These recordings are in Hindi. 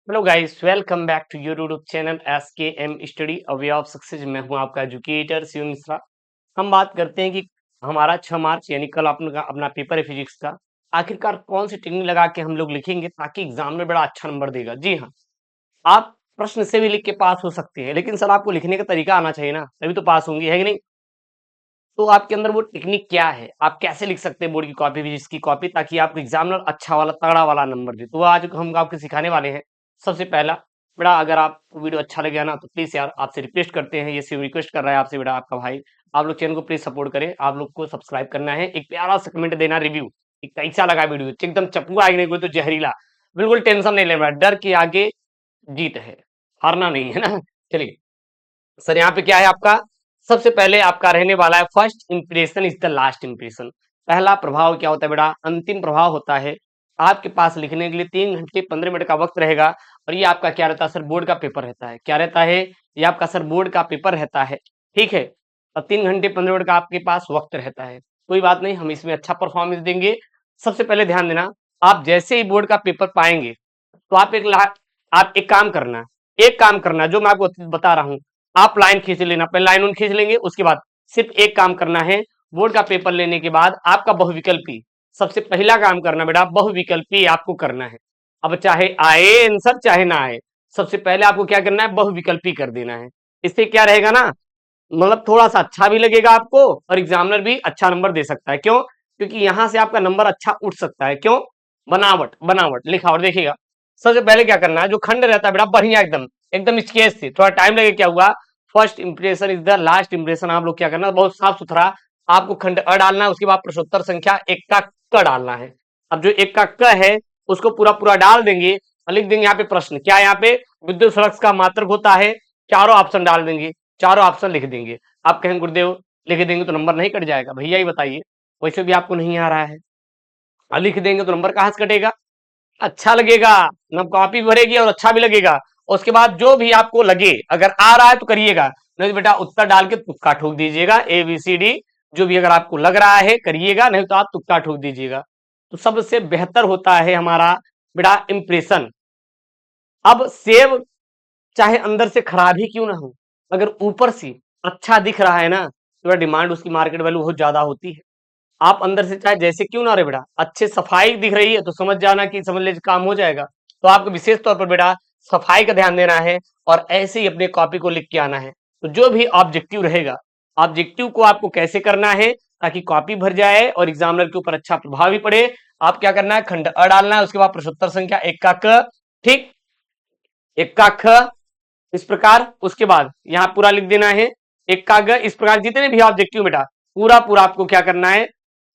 Hello guys, welcome back to your YouTube channel SKM study a way of success. मैं हूं आपका एजुकेटर शिव मिश्रा। हम बात करते हैं कि हमारा 6 मार्च यानी कल अपना अपना पेपर है फिजिक्स का। आखिरकार कौन सी टेक्निक लगा के हम लोग लिखेंगे ताकि एग्जाम में बड़ा अच्छा नंबर देगा। जी हाँ, आप प्रश्न से भी लिख के पास हो सकते हैं, लेकिन सर आपको लिखने का तरीका आना चाहिए ना, तभी तो पास होंगे, है कि नहीं। तो आपके अंदर वो टेक्निक क्या है, आप कैसे लिख सकते हैं बोर्ड की कॉपी भी जिसकी कॉपी, ताकि आपको एग्जामिनर अच्छा वाला तगड़ा वाला नंबर दे। तो आज हम आपको सिखाने वाले हैं। सबसे पहला बेटा, अगर आपको वीडियो अच्छा लगे ना तो प्लीज यार आपसे रिक्वेस्ट करते हैं, ये सिर्फ रिक्वेस्ट कर रहा है आपसे बेटा आपका भाई। आप लोग चैनल को प्लीज सपोर्ट करें, आप लोग को सब्सक्राइब करना है, एक प्यारा सा कमेंट देना, रिव्यू कि कैसा लगा वीडियो। एकदम चपुआ आगे नहीं, कोई तो जहरीला। बिल्कुल टेंशन नहीं लेना, डर के आगे जीत है, हारना नहीं है ना। चलिए सर, यहाँ पे क्या है आपका, सबसे पहले आपका रहने वाला है first impression is the last impression. पहला प्रभाव क्या होता है बेटा, अंतिम प्रभाव होता है। आपके पास लिखने के लिए 3 घंटे 15 मिनट का वक्त रहेगा, और ये आपका क्या रहता है सर, बोर्ड का पेपर रहता है। क्या रहता है, ये आपका सर बोर्ड का पेपर रहता है। ठीक है, और 3 घंटे 15 मिनट का आपके पास वक्त रहता है। कोई बात नहीं, हम इसमें अच्छा परफॉर्मेंस देंगे। सबसे पहले ध्यान देना, आप जैसे ही बोर्ड का पेपर पाएंगे तो आप एक काम करना जो मैं आपको बता रहा हूँ। आप लाइन खींच लेना, पहले लाइन उन खींच लेंगे, उसके बाद सिर्फ एक काम करना है। बोर्ड का पेपर लेने के बाद आपका बहुविकल्पी, सबसे पहला काम करना बेटा, बहुविकल्पी आपको करना है। अब चाहे आए आंसर चाहे ना आए, सबसे पहले आपको क्या करना है, बहुविकल्पी कर देना है। इससे क्या रहेगा ना, मतलब थोड़ा सा अच्छा भी लगेगा आपको, और एग्जामिनर भी अच्छा नंबर दे सकता है। क्यों? क्योंकि यहां से आपका नंबर अच्छा उठ सकता है। क्यों? बनावट बनावट लिखा और देखिएगा। सबसे पहले क्या करना है, जो खंड रहता है बेटा बढ़िया एकदम एकदम स्केच से, थोड़ा टाइम लगे, क्या हुआ, first impression is the last impression. आप लोग क्या करना, बहुत साफ सुथरा आपको खंड अ डालना है, उसके बाद प्रश्नोत्तर संख्या 1 का क डालना है। अब जो 1 का क है उसको पूरा पूरा डाल देंगे और लिख देंगे यहाँ पे प्रश्न। क्या यहाँ पे विद्युत फ्लक्स का मात्रक होता है, चारों ऑप्शन डाल देंगे, चारों ऑप्शन लिख देंगे। आप कहेंगे गुरुदेव लिख देंगे तो नंबर नहीं कट जाएगा, भैया ही बताइए, वैसे भी आपको नहीं आ रहा है, और लिख देंगे तो नंबर कहां से कटेगा। अच्छा लगेगा, ना कॉपी भरेगी और अच्छा भी लगेगा। उसके बाद जो भी आपको लगे, अगर आ रहा है तो करिएगा, नहीं तो बेटा उत्तर डाल के तुक्का ठोक दीजिएगा, ABCD जो भी अगर आपको लग रहा है करिएगा, नहीं तो आप तुक्का ठोक दीजिएगा। तो सबसे बेहतर होता है हमारा बेटा इंप्रेशन। अब सेव चाहे अंदर से खराब ही क्यों ना हो, अगर ऊपर से अच्छा दिख रहा है ना, तो डिमांड उसकी मार्केट वैल्यू बहुत ज्यादा होती है। आप अंदर से चाहे जैसे क्यों ना रहे बेटा, अच्छे सफाई दिख रही है तो समझ जाना कि समझ ले काम हो जाएगा। तो आपको विशेष तौर पर बेटा सफाई का ध्यान देना है, और ऐसे ही अपने कॉपी को लिख के आना है। तो जो भी ऑब्जेक्टिव रहेगा, ऑब्जेक्टिव को आपको कैसे करना है ताकि कॉपी भर जाए और एग्जामिनर के ऊपर अच्छा प्रभाव भी पड़े। आप क्या करना है, खंड अ डालना है, उसके बाद प्रश्नोत्तर संख्या 1 का क, ठीक, 1 का ख, इस प्रकार। उसके बाद यहाँ पूरा लिख देना है, 1 का ग, इस प्रकार जितने भी ऑब्जेक्टिव बेटा पूरा पूरा आपको क्या करना है,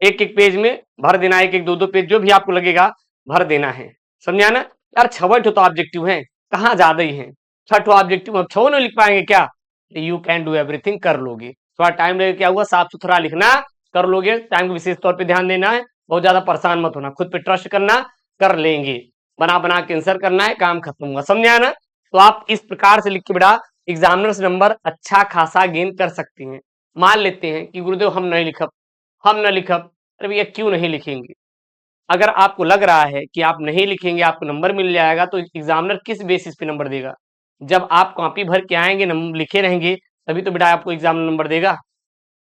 एक एक पेज में भर देना है, एक एक दो दो पेज जो भी आपको लगेगा भर देना है। समझा ना यार, 6 तो ऑब्जेक्टिव है, कहाँ ज्यादा ही है, 6 ऑब्जेक्टिव, हम 6 नहीं लिख पाएंगे क्या। यू कैन डू एवरीथिंग, कर लोगे, थोड़ा टाइम लगेगा, क्या हुआ, साफ सुथरा लिखना, कर लोगे। टाइम को विशेष तौर पे ध्यान देना है, बहुत ज्यादा परेशान मत होना, खुद पे ट्रस्ट करना, कर लेंगे। बना बना के आंसर करना है, काम खत्म हुआ, समझा ना। तो आप इस प्रकार से लिख के बेटा एग्जामिनर से नंबर अच्छा खासा गेन कर सकते हैं। मान लेते हैं कि गुरुदेव हम न लिखब, अरे भैया क्यों नहीं लिखेंगे। अगर आपको लग रहा है कि आप नहीं लिखेंगे आपको नंबर मिल जाएगा, तो एग्जामिनर किस बेसिस पे नंबर देगा, जब आप कॉपी भर के आएंगे लिखे रहेंगे, तभी तो बेटा आपको एग्जामिनर नंबर देगा।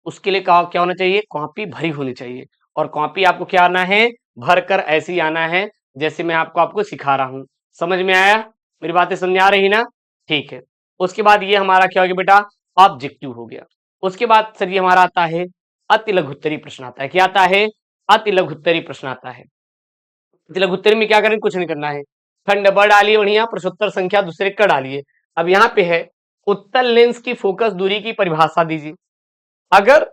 उसके लिए क्या होना चाहिए, कॉपी भरी होनी चाहिए, और कॉपी आपको क्या आना है, भर कर ऐसे ही आना है जैसे मैं आपको सिखा रहा हूं। समझ में आया, मेरी बातें समझ आ रही ना, ठीक है। उसके बाद ये हमारा क्या हो गया बेटा, ऑब्जेक्टिव हो गया। उसके बाद सर ये हमारा आता है अति लघुत्तरी प्रश्न आता है। क्या आता है, अति लघुत्तरी प्रश्न आता है। अति लघुत्तरी में क्या करें, कुछ नहीं करना है, खंड ब डालिए बढ़िया, प्रश्नोत्तर संख्या दूसरे का डालिए। अब यहाँ पे है उत्तल लेंस की फोकस दूरी की परिभाषा दीजिए। अगर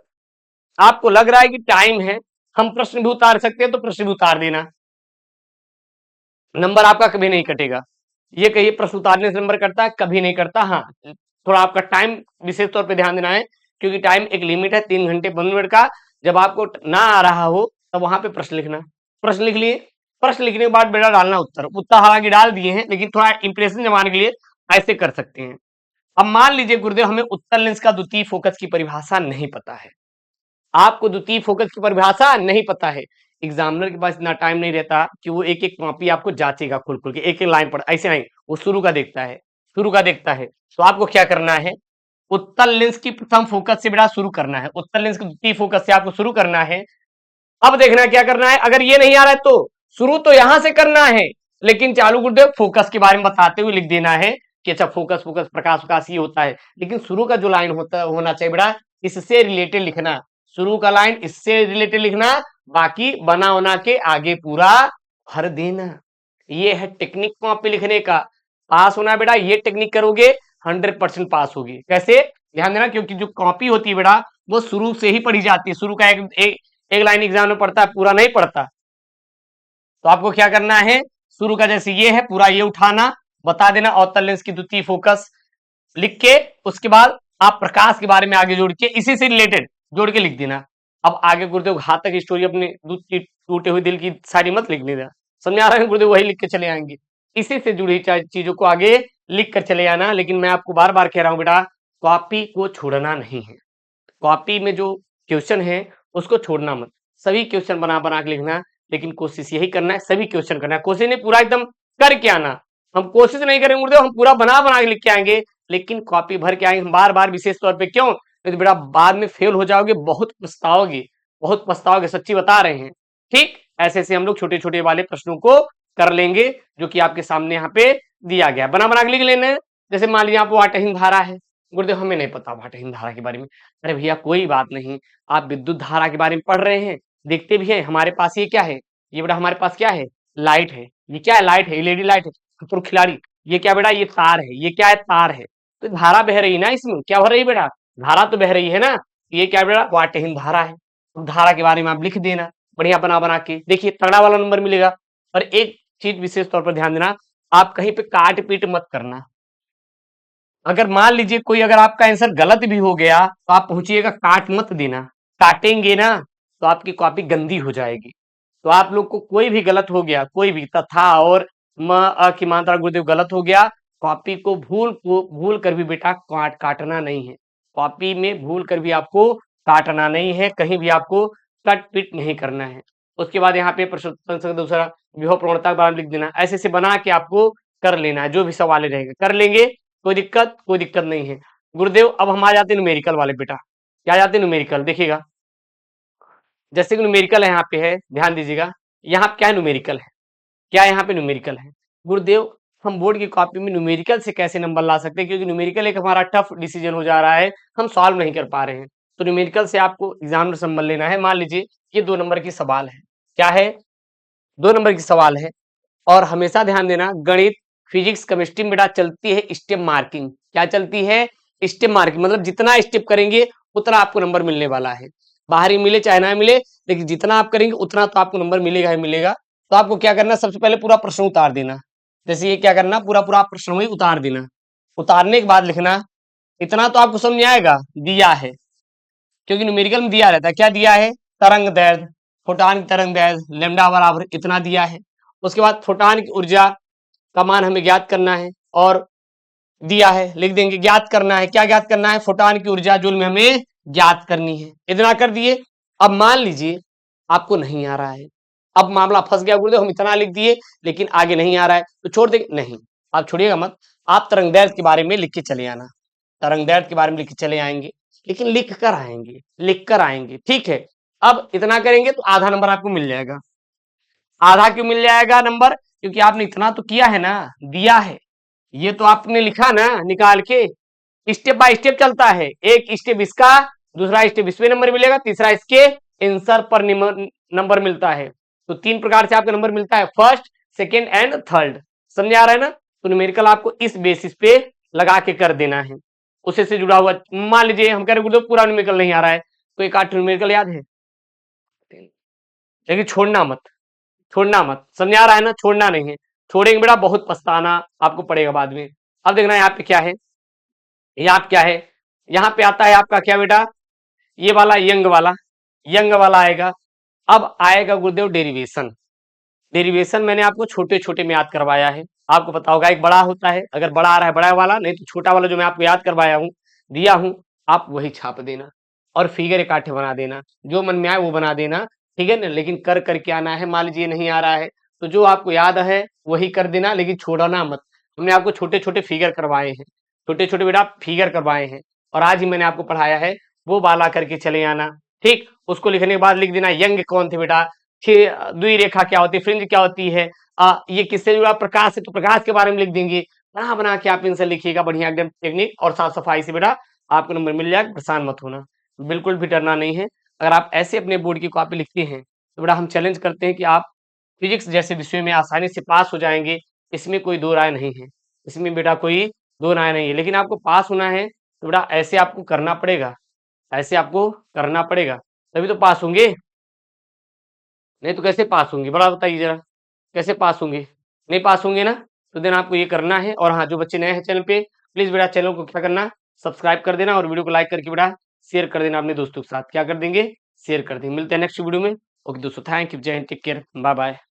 आपको लग रहा है कि टाइम है, हम प्रश्न भी उतार सकते हैं तो प्रश्न भी उतार देना, नंबर आपका कभी नहीं कटेगा। ये कहिए प्रश्न उतारने से नंबर कटता है, कभी नहीं करता। हाँ, थोड़ा आपका टाइम विशेष तौर पे ध्यान देना है, क्योंकि टाइम एक लिमिट है 3 घंटे 15 मिनट का। जब आपको ना आ रहा हो तब वहां पे प्रश्न लिखना, प्रश्न लिख लिए, प्रश्न लिखने के बाद बेटा डालना उत्तर। उत्तर हालांकि डाल दिए हैं, लेकिन थोड़ा इंप्रेशन जमाने के लिए ऐसे कर सकते हैं। अब मान लीजिए गुरुदेव हमें उत्तल लेंस का द्वितीय फोकस की परिभाषा नहीं पता है, आपको द्वितीय फोकस की परिभाषा नहीं पता है, एग्जामिनर के पास इतना टाइम नहीं रहता कि वो एक एक कॉपी आपको जांचेगा खुल खुल के, एक एक लाइन पढ़, ऐसे नहीं, वो शुरू का देखता है, शुरू का देखता है। तो आपको क्या करना है, उत्तल लेंस की प्रथम फोकस से बेटा शुरू करना है, उत्तल लेंस की द्वितीय फोकस से आपको शुरू करना है। अब देखना क्या करना है, अगर ये नहीं आ रहा है तो शुरू तो यहां से करना है, लेकिन चालू गुरुदेव फोकस के बारे में बताते हुए लिख देना है कि अच्छा फोकस फोकस प्रकाश प्रकाश ये होता है, लेकिन शुरू का जो लाइन होता होना चाहिए बेटा इससे रिलेटेड लिखना, शुरू का लाइन इससे रिलेटेड लिखना, बाकी बना होना के आगे पूरा भर देना। ये है टेक्निक कॉपी लिखने का। पास होना बेटा ये टेक्निक करोगे 100% पास होगी। कैसे, ध्यान देना, क्योंकि जो कॉपी होती है बेटा वो शुरू से ही पढ़ी जाती है, शुरू का एक लाइन एग्जाम में पढ़ता है, पूरा नहीं पढ़ता। तो आपको क्या करना है, शुरू का जैसे ये है पूरा ये उठाना, बता देना अवतल लेंस की द्वितीय फोकस लिख के, उसके बाद आप प्रकाश के बारे में आगे जोड़ के इसी से रिलेटेड जोड़ के लिख देना। अब आगे गुरुदेव घातक स्टोरी अपने दूध की टूटे हुए दिल की सारी मत लिख देना, समझ आ रहा है, गुरुदेव वही लिख के चले आएंगे, इसी से जुड़ी चीजों को आगे लिख कर चले आना। लेकिन मैं आपको बार बार कह रहा हूं बेटा कॉपी को छोड़ना नहीं है, कॉपी में जो क्वेश्चन है उसको छोड़ना मत, सभी क्वेश्चन बना बना के लिखना, लेकिन कोशिश यही करना है सभी क्वेश्चन करना है, कोशिश नहीं पूरा एकदम करके आना। हम कोशिश नहीं करेंगे गुरुदेव हम पूरा बना बना के लिख के आएंगे, लेकिन कॉपी भर के आएंगे हम बार बार, विशेष तौर पे क्यों, तो बेटा बाद में फेल हो जाओगे, बहुत पछताओगे, बहुत पछताओगे, सच्ची बता रहे हैं। ठीक ऐसे ऐसे हम लोग छोटे छोटे वाले प्रश्नों को कर लेंगे जो कि आपके सामने यहाँ पे दिया गया, बना बना के लिख लेना है। जैसे मान लीजिए आप वाटहीन धारा है, गुरुदेव हमें नहीं पता वाटहीन धारा के बारे में, अरे भैया कोई बात नहीं, आप विद्युत धारा के बारे में पढ़ रहे हैं, देखते भी हैं, हमारे पास ये क्या है, ये बेटा हमारे पास क्या है, लाइट है, ये क्या है, लाइट है, एलईडी लाइट है, तो खिलाड़ी, ये क्या बेटा, ये तार है, ये क्या है, तार है, तो धारा बह रही है ना, इसमें क्या भर रही है बेटा, धारा तो बह रही है ना, ये क्या बेटा वाटहीन धारा है। तो धारा के बारे में आप लिख देना बढ़िया बना बना के, देखिए तगड़ा वाला नंबर मिलेगा। और एक चीज विशेष तौर पर ध्यान देना, आप कहीं पे काट पीट मत करना, अगर मान लीजिए कोई अगर आपका आंसर गलत भी हो गया तो आप पहुंचिएगा, काट मत देना, काटेंगे ना तो आपकी कॉपी गंदी हो जाएगी। तो आप लोग को कोई भी गलत हो गया, कोई भी तथा और म अ की मात्रा गुरुदेव गलत हो गया, कॉपी को भूल कर भी बेटा काटना नहीं है, कॉपी में भूल कर भी आपको काटना नहीं है, कहीं भी आपको कट पीट नहीं करना है। उसके बाद यहाँ पे प्रश्न दूसरा विभव प्रवणता के बारे में लिख देना, ऐसे ऐसे बना के आपको कर लेना है, जो भी सवाल रहेगा कर लेंगे, कोई दिक्कत नहीं है। गुरुदेव अब हम आ जाते हैं न्यूमेरिकल वाले बेटा, क्या आ जाते हैं न्यूमेरिकल, देखिएगा जैसे कि न्यूमेरिकल है यहाँ पे है, ध्यान दीजिएगा, यहाँ क्या है न्यूमेरिकल है, क्या यहाँ पे न्यूमेरिकल है। गुरुदेव हम बोर्ड की कॉपी में न्यूमेरिकल से कैसे नंबर ला सकते हैं, क्योंकि न्यूमेरिकल एक हमारा टफ डिसीजन हो जा रहा है, हम सॉल्व नहीं कर पा रहे हैं। तो न्यूमेरिकल से आपको एग्जाम से नंबर लेना है। मान लीजिए ये 2 नंबर की सवाल है, क्या है, 2 नंबर की सवाल है, और हमेशा ध्यान देना गणित फिजिक्स केमिस्ट्री में बेटा चलती है स्टेप मार्किंग, क्या चलती है, स्टेप मार्किंग, मतलब जितना स्टेप करेंगे उतना आपको नंबर मिलने वाला है, बाहरी मिले चाहे ना मिले, लेकिन जितना आप करेंगे उतना तो आपको नंबर मिलेगा ही मिलेगा। तो आपको क्या करना, सबसे पहले पूरा प्रश्न उतार देना, जैसे ये क्या करना, पूरा पूरा प्रश्न वही उतार देना, उतारने के बाद लिखना, इतना तो आपको समझ आएगा, दिया है, क्योंकि न्यूमेरिकल में दिया रहता है, क्या दिया है, तरंग दैर्ध्य, फोटॉन की तरंग दैर्ध्य लैम्डा बराबर इतना दिया है। उसके बाद फोटॉन की ऊर्जा का मान हमें ज्ञात करना है, और दिया है, लिख देंगे ज्ञात करना है, क्या ज्ञात करना है, फोटॉन की ऊर्जा जूल में हमें ज्ञात करनी है, इतना कर दिए। अब मान लीजिए आपको नहीं आ रहा है, अब मामला फंस गया, गुरुदेव हम इतना लिख दिए लेकिन आगे नहीं आ रहा है, तो छोड़ देंगे, नहीं आप छोड़िएगा मत, आप तरंग दैर्ध्य के बारे में लिख के चले आना, तरंग दैर्ध्य के बारे में लिख के चले आएंगे, लेकिन लिख कर आएंगे, लिख कर आएंगे, ठीक है। अब इतना करेंगे तो आधा नंबर आपको मिल जाएगा, आधा क्यों मिल जाएगा नंबर, क्योंकि आपने इतना तो किया है ना, दिया है, ये तो आपने लिखा ना निकाल के, स्टेप बाय स्टेप चलता है, एक स्टेप इसका, दूसरा स्टेप इसमें नंबर मिलेगा, तीसरा इसके आंसर पर नंबर मिलता है। तो 3 प्रकार से आपका नंबर मिलता है, फर्स्ट सेकेंड एंड थर्ड, समझ आ रहा है ना। तो न्यूमेरिकल आपको इस बेसिस पे लगा के कर देना है, उसे से जुड़ा हुआ, मान लीजिए हम कह रहे हैं पूरा न्यूमेरिकल नहीं आ रहा है, तो एक 8 न्यूमेरिकल याद है, लेकिन छोड़ना मत, छोड़ना मत, समझ आ रहा है ना, छोड़ना नहीं है, छोड़ेंगे बेटा बहुत पछताना आपको पड़ेगा बाद में। अब देखना यहाँ पे क्या है, यहाँ क्या है, यहाँ पे आता है आपका क्या बेटा, ये वाला यंग वाला, यंग वाला आएगा। अब आएगा गुरुदेव डेरिवेशन, डेरिवेशन मैंने आपको छोटे छोटे में याद करवाया है, आपको पता होगा एक बड़ा होता है, अगर बड़ा आ रहा है बड़ा वाला, नहीं तो छोटा वाला जो मैं आपको याद करवाया हूँ दिया हूँ, आप वही छाप देना और फिगर इकट्ठे बना देना, जो मन में आए वो बना देना, ठीक है ना? लेकिन कर करके आना है, मान लीजिए नहीं आ रहा है, तो जो आपको याद है वही कर देना, लेकिन छोड़ना मत। हमने आपको छोटे-छोटे फिगर करवाए हैं, छोटे-छोटे बेटा फिगर करवाए हैं और आज ही मैंने आपको पढ़ाया है, वो वाला करके चले आना, ठीक? उसको लिखने के बाद लिख देना यंग कौन थे बेटा, द्विरेखा क्या होती है, फ्रिंज क्या होती है, ये किससे जुड़ा, प्रकाश से, तो प्रकाश के बारे में लिख देंगे। बना-बना के आप इनसे लिखिएगा बढ़िया एकदम टेक्निक और साफ-सफाई से बेटा आपको नंबर मिल जाएगा, परेशान मत होना। बिल्कुल भी डरना नहीं है। अगर आप ऐसे अपने बोर्ड की कॉपी लिखते हैं, तो बेटा हम चैलेंज करते हैं कि आप फिजिक्स जैसे विषय में आसानी से पास हो जाएँगे, इसमें कोई दो राय नहीं है। इसमें बेटा कोई दो राय नहीं है, लेकिन आपको पास होना है, तो बेटा ऐसे आपको करना पड़ेगा, ऐसे आपको करना पड़ेगा, तभी तो पास होंगे, नहीं तो कैसे पास होंगे? बड़ा बताइए ज़रा, कैसे पास होंगे? नहीं पास होंगे ना? तो देन आपको ये करना है और हाँ, जो बच्चे नए हैं चैनल पे, प्लीज़ बेटा चैनल को क्या करना, सब्सक्राइब कर देना और वीडियो को लाइक करके बेटा शेयर कर देना अपने दोस्तों के साथ। क्या कर देंगे? शेयर कर देंगे। मिलते हैं नेक्स्ट वीडियो में। ओके दोस्तों, thank you, Jai Hind, take care, bye bye.